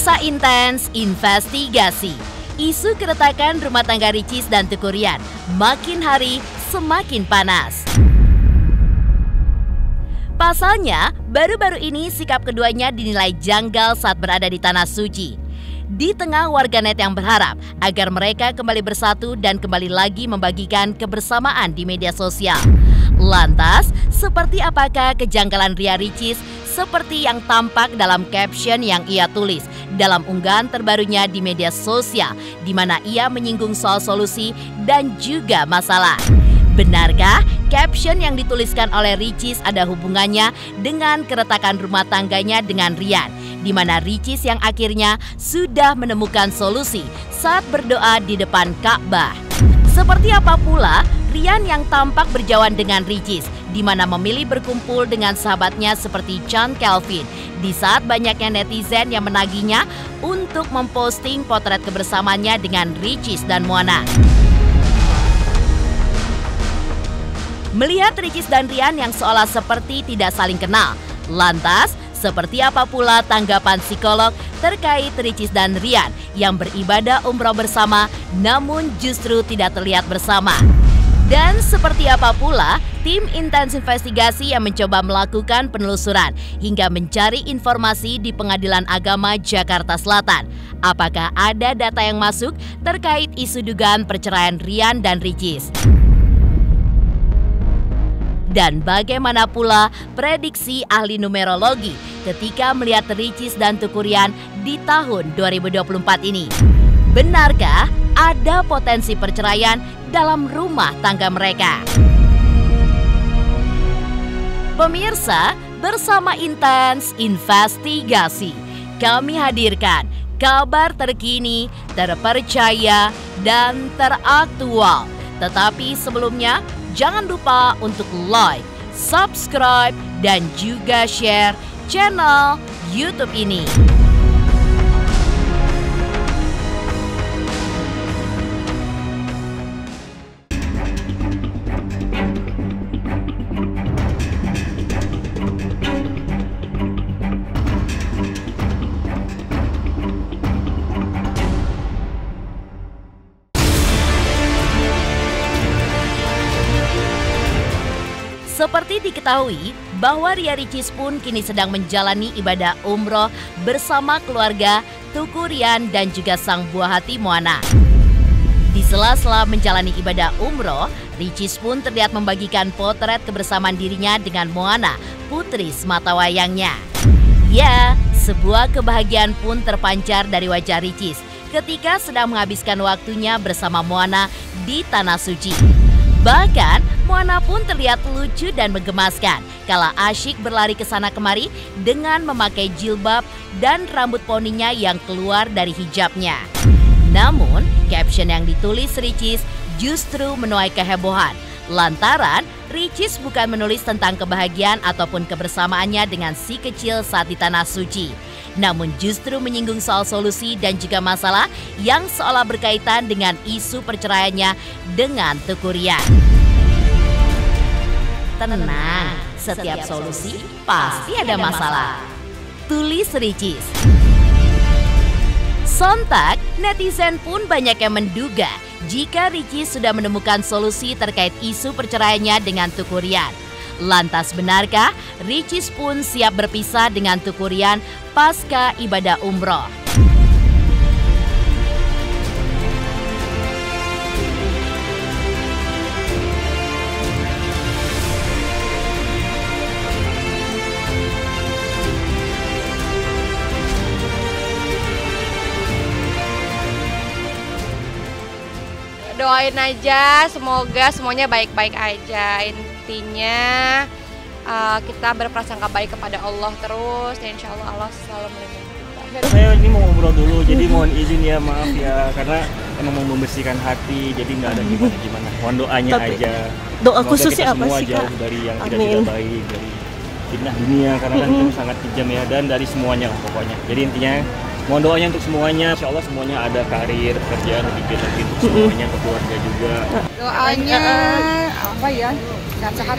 Masa intens investigasi. Isu keretakan rumah tangga Ricis dan Teuku Ryan makin hari semakin panas. Pasalnya, baru-baru ini sikap keduanya dinilai janggal saat berada di Tanah Suci. Di tengah warganet yang berharap agar mereka kembali bersatu dan kembali lagi membagikan kebersamaan di media sosial. Lantas, seperti apakah kejanggalan Ria Ricis seperti yang tampak dalam caption yang ia tulis dalam unggahan terbarunya di media sosial, di mana ia menyinggung soal solusi dan juga masalah. Benarkah caption yang dituliskan oleh Ricis ada hubungannya dengan keretakan rumah tangganya dengan Ryan, di mana Ricis yang akhirnya sudah menemukan solusi saat berdoa di depan Ka'bah? Seperti apa pula Ryan yang tampak berjauhan dengan Ricis, di mana memilih berkumpul dengan sahabatnya seperti Chand Kelvin, di saat banyaknya netizen yang menagihnya untuk memposting potret kebersamaannya dengan Ricis dan Moana. Melihat Ricis dan Ryan yang seolah seperti tidak saling kenal, lantas seperti apa pula tanggapan psikolog terkait Ricis dan Ryan yang beribadah umroh bersama namun justru tidak terlihat bersama? Dan seperti apa pula tim intens investigasi yang mencoba melakukan penelusuran hingga mencari informasi di Pengadilan Agama Jakarta Selatan? Apakah ada data yang masuk terkait isu dugaan perceraian Ryan dan Ricis? Dan bagaimana pula prediksi ahli numerologi ketika melihat Ricis dan Teuku Ryan di tahun 2024 ini? Benarkah ada potensi perceraian dalam rumah tangga mereka? Pemirsa, bersama Intens Investigasi, kami hadirkan kabar terkini, terpercaya, dan teraktual. Tetapi sebelumnya, jangan lupa untuk like, subscribe, dan juga share channel YouTube ini. Seperti diketahui bahwa Ria Ricis pun kini sedang menjalani ibadah umroh bersama keluarga Teuku Ryan dan juga sang buah hati Moana. Di sela-sela menjalani ibadah umroh, Ricis pun terlihat membagikan potret kebersamaan dirinya dengan Moana, putri sematawayangnya. Ya, sebuah kebahagiaan pun terpancar dari wajah Ricis ketika sedang menghabiskan waktunya bersama Moana di Tanah Suci. Bahkan, Moana pun terlihat lucu dan menggemaskan kala asyik berlari ke sana kemari dengan memakai jilbab dan rambut poninya yang keluar dari hijabnya. Namun, caption yang ditulis Ricis justru menuai kehebohan. Lantaran, Ricis bukan menulis tentang kebahagiaan ataupun kebersamaannya dengan si kecil saat di Tanah Suci, namun justru menyinggung soal solusi dan juga masalah yang seolah berkaitan dengan isu perceraiannya dengan Teuku Ryan. Tenang, setiap solusi pasti ada masalah, tulis Ricis. Sontak, netizen pun banyak yang menduga jika Ricis sudah menemukan solusi terkait isu perceraiannya dengan Teuku Ryan. Lantas benarkah Ricis pun siap berpisah dengan Teuku Ryan pasca ibadah umroh? Doain aja, semoga semuanya baik-baik aja. Intinya kita berprasangka baik kepada Allah terus, dan insya Allah Allah selalu melindungi kita. Saya ini mau ngobrol dulu, jadi mohon izin ya, maaf ya, karena emang mau membersihkan hati, jadi nggak ada gimana-gimana. Mohon doanya aja. Doa Semoga khususnya kita apa semua sih, Kak? jauh dari yang tidak baik, dari fitnah dunia, karena kan itu sangat kejam ya, dan dari semuanya lah pokoknya. Jadi intinya mohon doanya untuk semuanya, insya Allah semuanya ada karir, pekerjaan lebih baik lagi untuk semuanya, untuk keluarga juga. Doanya apa ya? Sehat.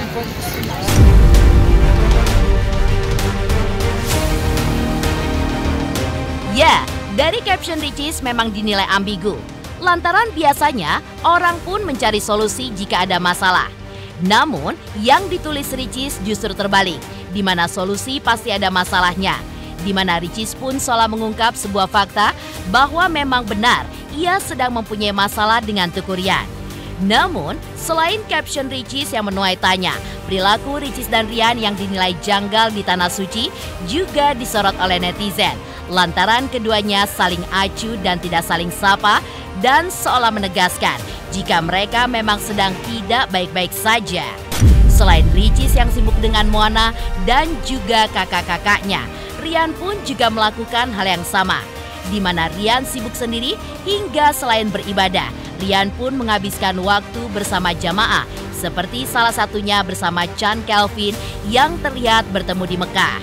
Ya, Dari caption Ricis memang dinilai ambigu, lantaran biasanya orang pun mencari solusi jika ada masalah. Namun, yang ditulis Ricis justru terbalik, di mana solusi pasti ada masalahnya. Di mana Ricis pun seolah mengungkap sebuah fakta bahwa memang benar ia sedang mempunyai masalah dengan Teuku Ryan. Namun, selain caption Ricis yang menuai tanya, perilaku Ricis dan Ryan yang dinilai janggal di Tanah Suci juga disorot oleh netizen. Lantaran keduanya saling acuh dan tidak saling sapa dan seolah menegaskan jika mereka memang sedang tidak baik-baik saja. Selain Ricis yang sibuk dengan Moana dan juga kakak-kakaknya, Ryan pun juga melakukan hal yang sama, di mana Ryan sibuk sendiri hingga selain beribadah, Ryan pun menghabiskan waktu bersama jamaah, seperti salah satunya bersama Chan Kelvin yang terlihat bertemu di Mekah.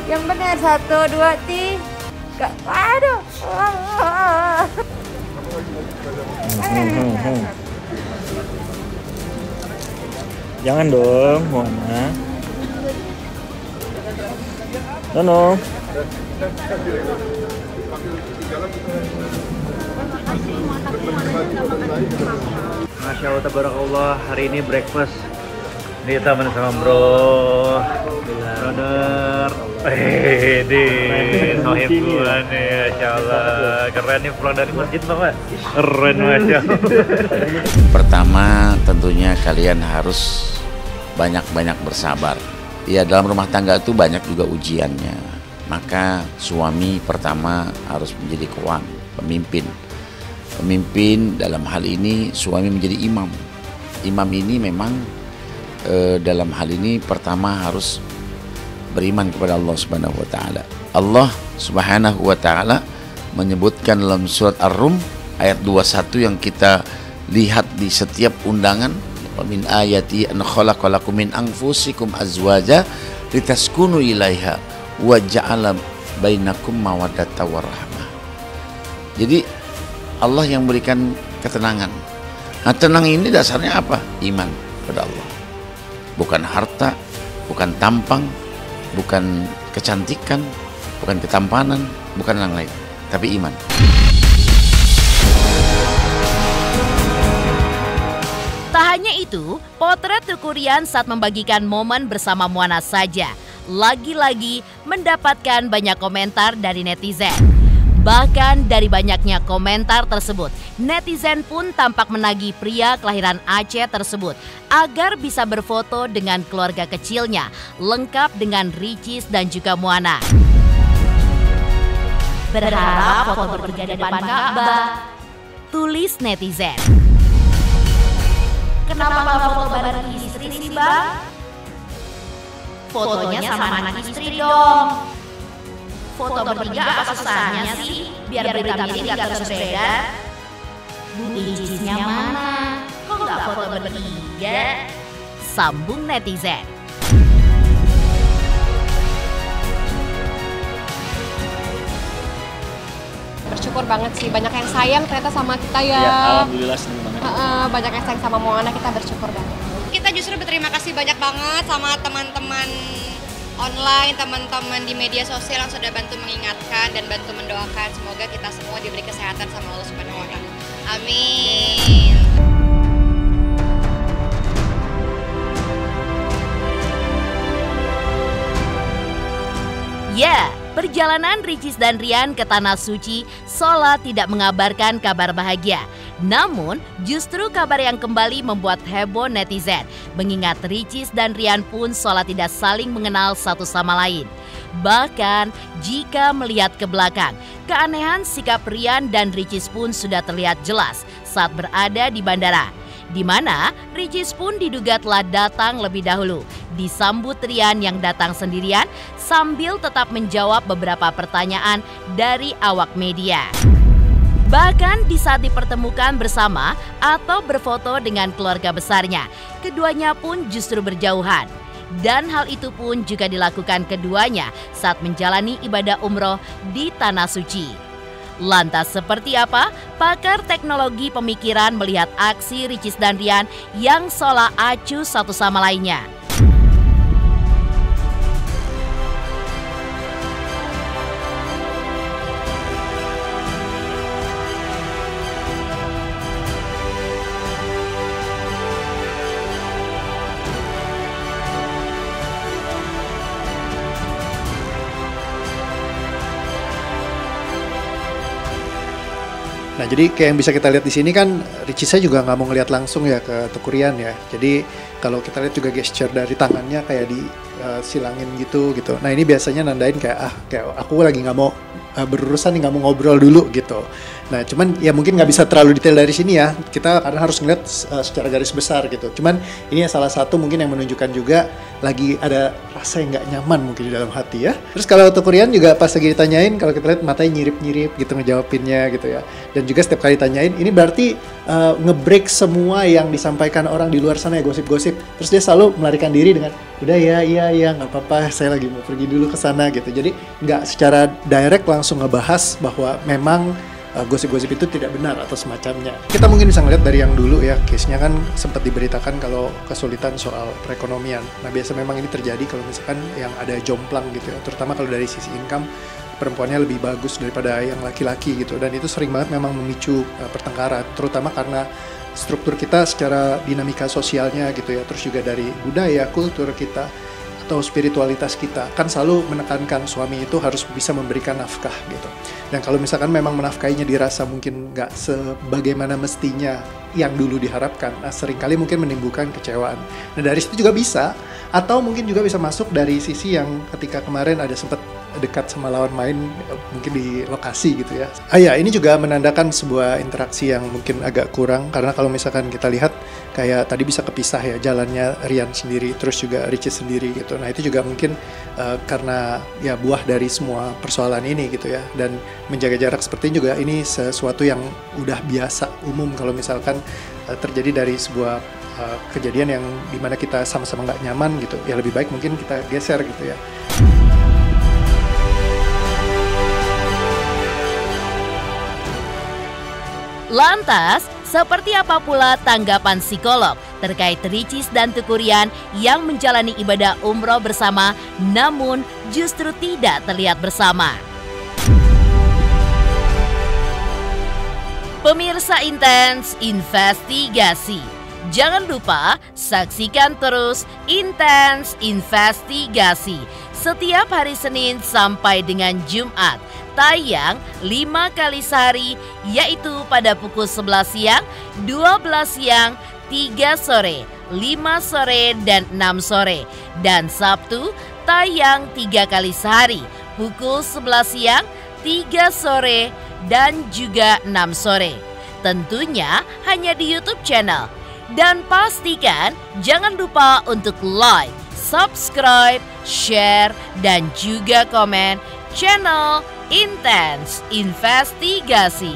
Yang benar 1, 2, 3. Aduh. Jangan dong, Moana. Nono. Masya Allah, tabarakallah, hari ini breakfast di taman sama bro, brother. Di sohib gua nih, Masya Allah, keren nih, pulang dari masjid Bapak, keren Masya Allah. Pertama tentunya kalian harus banyak-banyak bersabar. Ya, dalam rumah tangga itu banyak juga ujiannya. Maka suami pertama harus menjadi kawan, pemimpin. Pemimpin dalam hal ini suami menjadi imam. Imam ini memang dalam hal ini pertama harus beriman kepada Allah Subhanahu wa taala. Allah Subhanahu wa taala menyebutkan dalam surat Ar-Rum ayat 21 yang kita lihat di setiap undangan, wa min ayati an khalaqalakum min anfusikum azwaja litaskunu ilaiha wa ja'ala bainakum mawaddata warahmah. Jadi Allah yang berikan ketenangan. Nah, tenang ini dasarnya apa? Iman pada Allah. Bukan harta, bukan tampang, bukan kecantikan, bukan ketampanan, bukan yang lain, tapi iman. Tak hanya itu, potret Teuku Ryan saat membagikan momen bersama Moana saja lagi-lagi mendapatkan banyak komentar dari netizen. Bahkan dari banyaknya komentar tersebut, netizen pun tampak menagih pria kelahiran Aceh tersebut agar bisa berfoto dengan keluarga kecilnya, lengkap dengan Ricis dan juga Moana. Berharap foto bertiga depan Ka'bah, tulis netizen. Kenapa nggak foto bareng istri sih, Bang? Fotonya sama anak istri dong. Foto bertiga apa susahnya sih? Biar berita ini gak terus beredar. Bu Ricisnya mana? Kok gak foto bertiga? Sambung netizen. Bersyukur banget sih, banyak yang sayang ternyata sama kita ya. Ya, alhamdulillah senang banget. Banyak yang sayang sama Moana, kita bersyukur banget. Kita justru berterima kasih banyak banget sama teman-teman online, teman-teman di media sosial yang sudah bantu mengingatkan dan bantu mendoakan. Semoga kita semua diberi kesehatan sama Allah Subhanahu wa taala. Amin. Ya, perjalanan Ricis dan Ryan ke Tanah Suci seolah tidak mengabarkan kabar bahagia. Namun, justru kabar yang kembali membuat heboh netizen, mengingat Ricis dan Ryan pun seolah tidak saling mengenal satu sama lain. Bahkan, jika melihat ke belakang, keanehan sikap Ryan dan Ricis pun sudah terlihat jelas saat berada di bandara. di mana Ricis pun diduga telah datang lebih dahulu, disambut Rian yang datang sendirian sambil tetap menjawab beberapa pertanyaan dari awak media. Bahkan di saat dipertemukan bersama atau berfoto dengan keluarga besarnya, keduanya pun justru berjauhan. Dan hal itu pun juga dilakukan keduanya saat menjalani ibadah umroh di Tanah Suci. Lantas seperti apa pakar teknologi pemikiran melihat aksi Ricis dan Rian yang seolah acuh satu sama lainnya? Nah, jadi kayak yang bisa kita lihat di sini kan, Ricisnya juga nggak mau ngelihat langsung ya ke Teuku Ryan ya. Jadi kalau kita lihat juga gesture dari tangannya kayak di silangin gitu. Nah, ini biasanya nandain kayak aku lagi nggak mau berurusan nih, nggak mau ngobrol dulu gitu. Nah, cuman ya mungkin nggak bisa terlalu detail dari sini ya. Kita karena harus ngeliat secara garis besar gitu. Cuman ini salah satu mungkin yang menunjukkan juga lagi ada rasa yang nggak nyaman mungkin di dalam hati ya. Terus kalau Teuku Ryan juga pas lagi ditanyain, kalau kita lihat matanya nyirip-nyirip gitu ngejawabinnya gitu ya. Dan juga setiap kali ditanyain, ini berarti nge-break semua yang disampaikan orang di luar sana ya, gosip-gosip. Terus dia selalu melarikan diri dengan, udah ya nggak apa-apa, saya lagi mau pergi dulu ke sana gitu. Jadi nggak secara direct langsung ngebahas bahwa memang gosip-gosip itu tidak benar atau semacamnya. Kita mungkin bisa ngeliat dari yang dulu ya, case-nya kan sempat diberitakan kalau kesulitan soal perekonomian. Nah, biasa memang ini terjadi kalau misalkan yang ada jomplang gitu ya, terutama kalau dari sisi income perempuannya lebih bagus daripada yang laki-laki gitu, dan itu sering banget memang memicu pertengkaran, terutama karena struktur kita secara dinamika sosialnya gitu ya, terus juga dari budaya, kultur kita atau spiritualitas kita kan selalu menekankan suami itu harus bisa memberikan nafkah gitu. Dan kalau misalkan memang menafkahinya dirasa mungkin nggak sebagaimana mestinya yang dulu diharapkan, nah seringkali mungkin menimbulkan kecewaan. Nah, dari situ juga bisa, atau mungkin juga bisa masuk dari sisi yang ketika kemarin ada sempat dekat sama lawan main mungkin di lokasi gitu ya. Ini juga menandakan sebuah interaksi yang mungkin agak kurang, karena kalau misalkan kita lihat kayak tadi bisa kepisah ya jalannya Rian sendiri terus juga Ricis sendiri gitu. Nah, itu juga mungkin karena ya buah dari semua persoalan ini gitu ya. Dan menjaga jarak seperti ini juga ini sesuatu yang udah biasa umum kalau misalkan terjadi dari sebuah kejadian yang dimana kita sama-sama nggak nyaman gitu. Ya lebih baik mungkin kita geser gitu ya. Lantas, seperti apa pula tanggapan psikolog terkait Ricis dan Teuku Ryan yang menjalani ibadah umroh bersama namun justru tidak terlihat bersama? Pemirsa Intens Investigasi, jangan lupa saksikan terus Intens Investigasi setiap hari Senin sampai dengan Jumat. Tayang 5 kali sehari, yaitu pada pukul 11 siang, 12 siang, 3 sore, 5 sore, dan 6 sore. Dan Sabtu tayang 3 kali sehari, pukul 11 siang, 3 sore, dan juga 6 sore. Tentunya hanya di YouTube channel. Dan pastikan jangan lupa untuk like, subscribe, share, dan juga komen channel Intens Investigasi.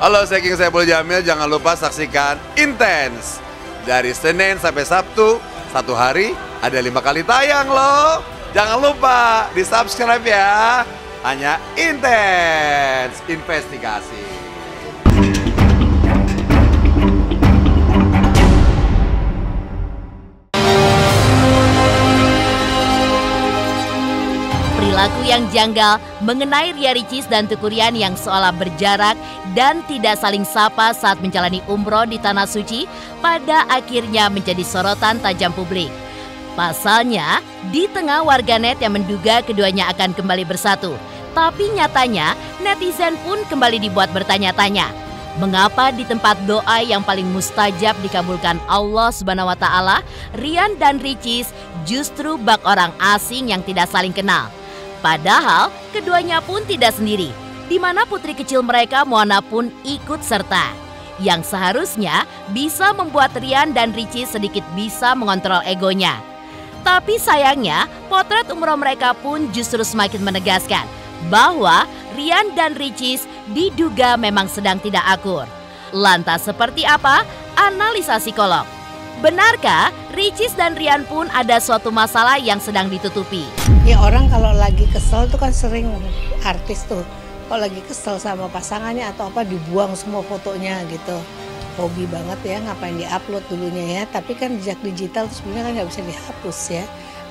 Halo, saya King Saiful Jamil. Jangan lupa saksikan Intens dari Senin sampai Sabtu. Satu hari ada 5 kali tayang loh. Jangan lupa di subscribe ya. Hanya Intens Investigasi. Perilaku yang janggal mengenai Ria Ricis dan Teuku Ryan yang seolah berjarak dan tidak saling sapa saat menjalani umroh di Tanah Suci pada akhirnya menjadi sorotan tajam publik. Pasalnya, di tengah warganet yang menduga keduanya akan kembali bersatu, tapi nyatanya netizen pun kembali dibuat bertanya-tanya. Mengapa di tempat doa yang paling mustajab dikabulkan Allah Subhanahu wa Ta'ala, Rian dan Ricis justru bak orang asing yang tidak saling kenal? Padahal keduanya pun tidak sendiri, di mana putri kecil mereka Moana pun ikut serta. Yang seharusnya bisa membuat Rian dan Ricis sedikit bisa mengontrol egonya. Tapi sayangnya potret umroh mereka pun justru semakin menegaskan bahwa Rian dan Ricis diduga memang sedang tidak akur. Lantas seperti apa analisa psikolog? Benarkah Ricis dan Rian pun ada suatu masalah yang sedang ditutupi? Ya orang kalau lagi kesel tuh kan sering artis tuh kalau lagi kesel sama pasangannya atau apa dibuang semua fotonya gitu. Hobi banget ya ngapain diupload dulunya ya. Tapi kan jejak digital tuh sebenarnya kan nggak bisa dihapus ya.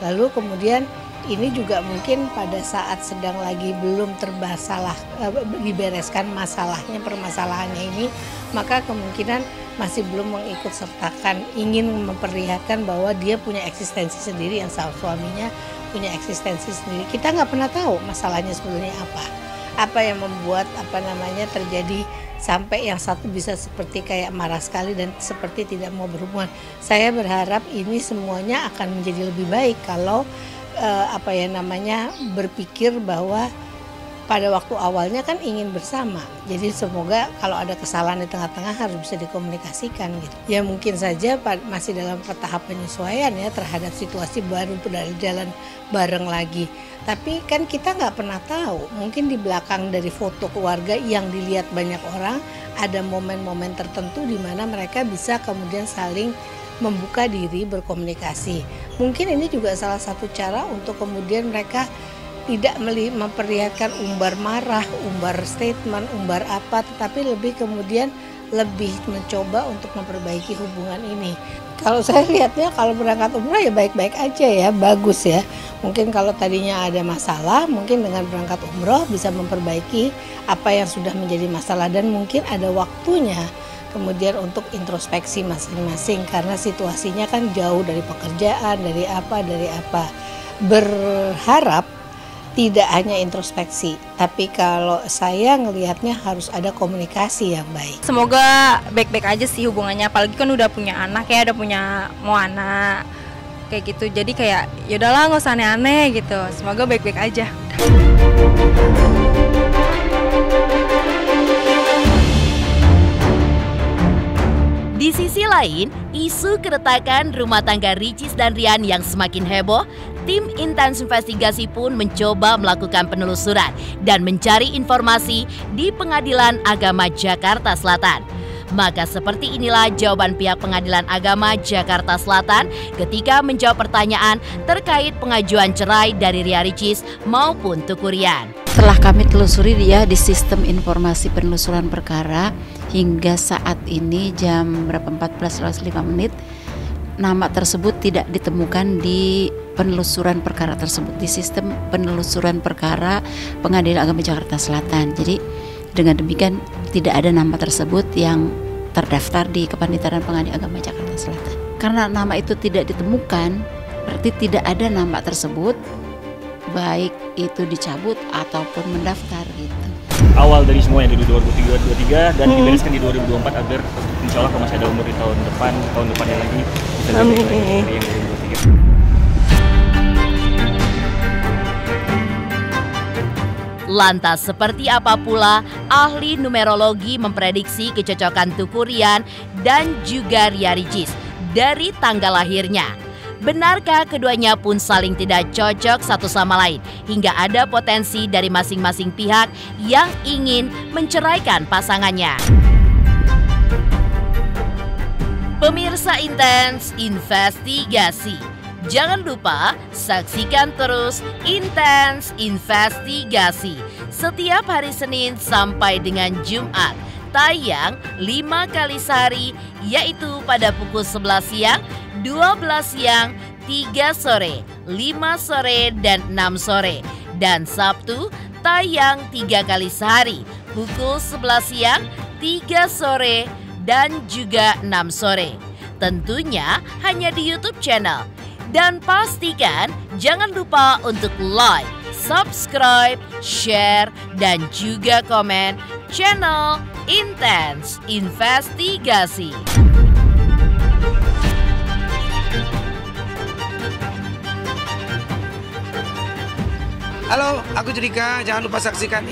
Lalu kemudian ini juga mungkin pada saat sedang lagi belum dibereskan permasalahannya ini, maka kemungkinan masih belum mengikut sertakan, ingin memperlihatkan bahwa dia punya eksistensi sendiri, yang suaminya punya eksistensi sendiri. Kita nggak pernah tahu masalahnya sebetulnya apa yang membuat terjadi sampai yang satu bisa seperti kayak marah sekali dan seperti tidak mau berhubungan. Saya berharap ini semuanya akan menjadi lebih baik kalau berpikir bahwa pada waktu awalnya kan ingin bersama. Jadi semoga kalau ada kesalahan di tengah-tengah harus bisa dikomunikasikan gitu. Ya mungkin saja masih dalam tahap penyesuaian ya terhadap situasi baru jalan bareng lagi. Tapi kan kita nggak pernah tahu. Mungkin di belakang dari foto keluarga yang dilihat banyak orang ada momen-momen tertentu di mana mereka bisa kemudian saling membuka diri berkomunikasi. Mungkin ini juga salah satu cara untuk kemudian mereka tidak memperlihatkan umbar marah, umbar statement, umbar apa, tetapi lebih kemudian lebih mencoba untuk memperbaiki hubungan ini. Kalau saya lihatnya kalau berangkat umrah ya baik-baik aja ya, bagus ya. Mungkin kalau tadinya ada masalah, mungkin dengan berangkat umroh bisa memperbaiki apa yang sudah menjadi masalah dan mungkin ada waktunya kemudian untuk introspeksi masing-masing karena situasinya kan jauh dari pekerjaan, dari apa. Berharap tidak hanya introspeksi, tapi kalau saya ngelihatnya harus ada komunikasi yang baik. Semoga baik-baik aja sih hubungannya, apalagi kan udah punya anak ya, udah punya Moana kayak gitu. Jadi kayak yaudahlah nggak usah aneh-aneh gitu. Semoga baik-baik aja. Di sisi lain, isu keretakan rumah tangga Ricis dan Rian yang semakin heboh, tim Intens Investigasi pun mencoba melakukan penelusuran dan mencari informasi di Pengadilan Agama Jakarta Selatan. Maka seperti inilah jawaban pihak Pengadilan Agama Jakarta Selatan ketika menjawab pertanyaan terkait pengajuan cerai dari Ria Ricis maupun Tuku Rian. Setelah kami telusuri dia di sistem informasi penelusuran perkara, hingga saat ini jam 14.05 nama tersebut tidak ditemukan di penelusuran perkara tersebut, di sistem penelusuran perkara Pengadilan Agama Jakarta Selatan. Jadi dengan demikian tidak ada nama tersebut yang terdaftar di Kepanitaran Pengadilan Agama Jakarta Selatan. Karena nama itu tidak ditemukan, berarti tidak ada nama tersebut, baik itu dicabut ataupun mendaftar gitu. Awal dari semuanya di 2023 dan dibereskan di 2024 agar insya Allah kalau masih ada umur di tahun depannya lagi bisa lebih baik dari yang 2023. Lantas seperti apa pula ahli numerologi memprediksi kecocokan Tuku Rian dan juga Ria Ricis dari tanggal lahirnya? Benarkah keduanya pun saling tidak cocok satu sama lain hingga ada potensi dari masing-masing pihak yang ingin menceraikan pasangannya? Pemirsa Intens Investigasi, jangan lupa saksikan terus Intens Investigasi setiap hari Senin sampai dengan Jumat. Tayang 5 kali sehari, yaitu pada pukul 11 siang, 12 siang, 3 sore, 5 sore, dan 6 sore. Dan Sabtu tayang 3 kali sehari, pukul 11 siang, 3 sore, dan juga 6 sore. Tentunya hanya di YouTube channel. Dan pastikan jangan lupa untuk like, subscribe, share, dan juga komen channel Intens Investigasi. Halo, aku Judika. Jangan lupa saksikan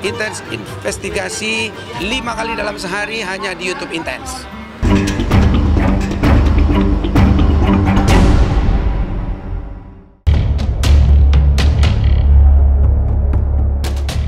Intens Investigasi 5 kali dalam sehari hanya di YouTube Intens.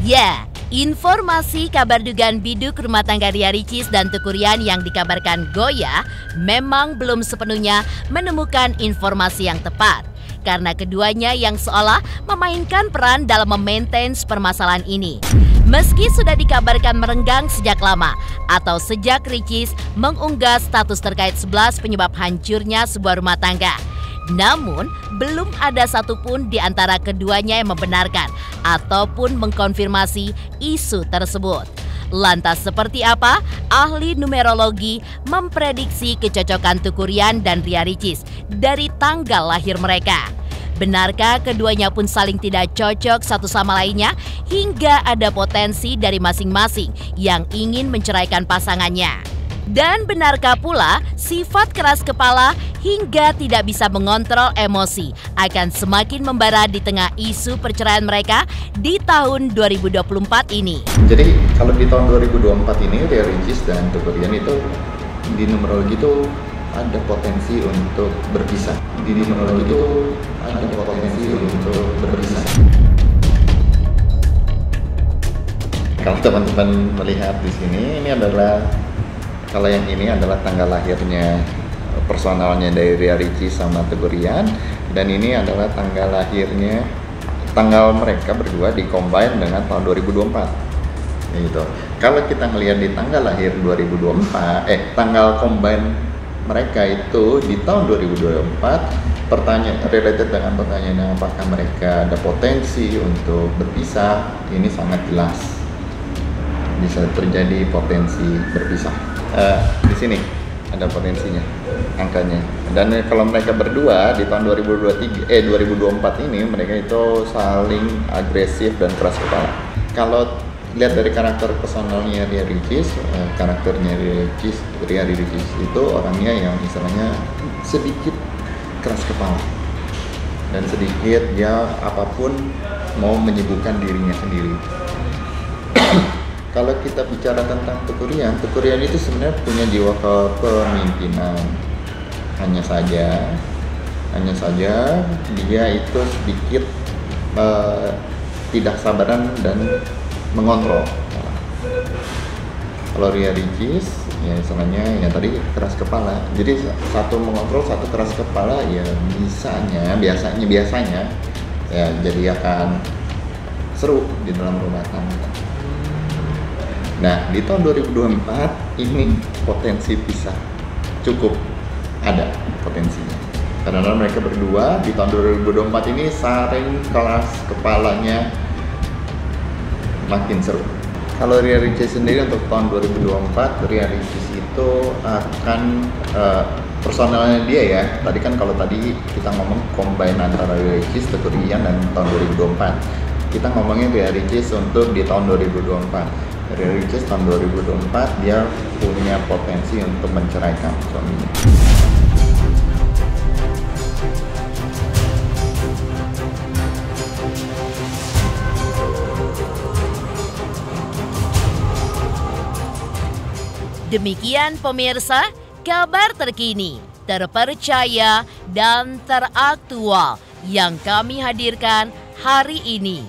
Ya, informasi kabar dugaan biduk rumah tangga Ria Ricis dan Teuku Ryan yang dikabarkan goyah memang belum sepenuhnya menemukan informasi yang tepat. Karena keduanya yang seolah memainkan peran dalam memaintain permasalahan ini. Meski sudah dikabarkan merenggang sejak lama atau sejak Ricis mengunggah status terkait 11 penyebab hancurnya sebuah rumah tangga. Namun, belum ada satupun di antara keduanya yang membenarkan ataupun mengkonfirmasi isu tersebut. Lantas seperti apa ahli numerologi memprediksi kecocokan Teuku Ryan dan Ria Ricis dari tanggal lahir mereka? Benarkah keduanya pun saling tidak cocok satu sama lainnya hingga ada potensi dari masing-masing yang ingin menceraikan pasangannya? Dan benarkah pula sifat keras kepala hingga tidak bisa mengontrol emosi akan semakin membara di tengah isu perceraian mereka di tahun 2024 ini? Jadi kalau di tahun 2024 ini Ria Ricis dan Teuku Ryan itu di numerologi itu ada potensi untuk berpisah. Di numerologi itu ada potensi untuk berpisah. Kalau teman-teman melihat di sini, ini adalah kalau yang ini adalah tanggal lahirnya personalnya dari Ria Ricis sama Teuku Ryan, dan ini adalah tanggal lahirnya, tanggal mereka berdua di-combine dengan tahun 2024. Gitu. Kalau kita melihat di tanggal lahir 2024, tanggal combine mereka itu di tahun 2024, pertanyaan related dengan pertanyaan apakah mereka ada potensi untuk berpisah, ini sangat jelas bisa terjadi potensi berpisah. Di sini ada potensinya, angkanya. Dan kalau mereka berdua di tahun 2024 ini mereka itu saling agresif dan keras kepala. Kalau lihat dari karakter personalnya Ria Ricis, karakternya Ria Ricis itu orangnya yang istilahnya sedikit keras kepala dan sedikit dia apapun mau menyibukkan dirinya sendiri. Kalau kita bicara tentang Teuku Ryan itu sebenarnya punya jiwa kepemimpinan. Hanya saja dia itu sedikit tidak sabaran dan mengontrol. Kalau Ria Ricis ya istilahnya yang tadi keras kepala. Jadi satu mengontrol, satu keras kepala ya biasanya ya jadi akan seru di dalam rumah tangga. Nah, di tahun 2024 ini potensi pisah cukup ada potensinya. Karena mereka berdua di tahun 2024 ini saling keras kepalanya makin seru. Kalau Ria Ricis sendiri untuk tahun 2024, Ria Ricis itu akan personalnya dia ya. Tadi kan kalau tadi kita ngomong combine antara Ria Ricis, Teuku Ryan dan tahun 2024. Kita ngomongin Ria Ricis untuk di tahun 2024. Ria Ricis tahun 2024 dia punya potensi untuk menceraikan suaminya. Demikian pemirsa, kabar terkini, terpercaya, dan teraktual yang kami hadirkan hari ini.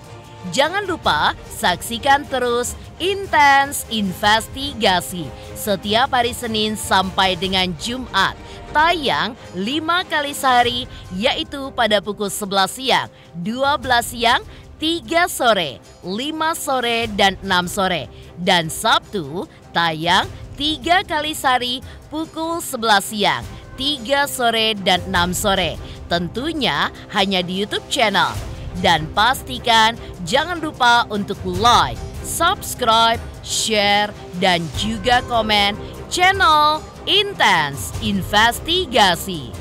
Jangan lupa saksikan terus Intens Investigasi setiap hari Senin sampai dengan Jumat. Tayang 5 kali sehari, yaitu pada pukul 11 siang, 12 siang, 3 sore, 5 sore, dan 6 sore. Dan Sabtu tayang 3 kali sehari pukul 11 siang, 3 sore, dan 6 sore. Tentunya hanya di YouTube channel. Dan pastikan jangan lupa untuk like, subscribe, share, dan juga komen channel Intens Investigasi.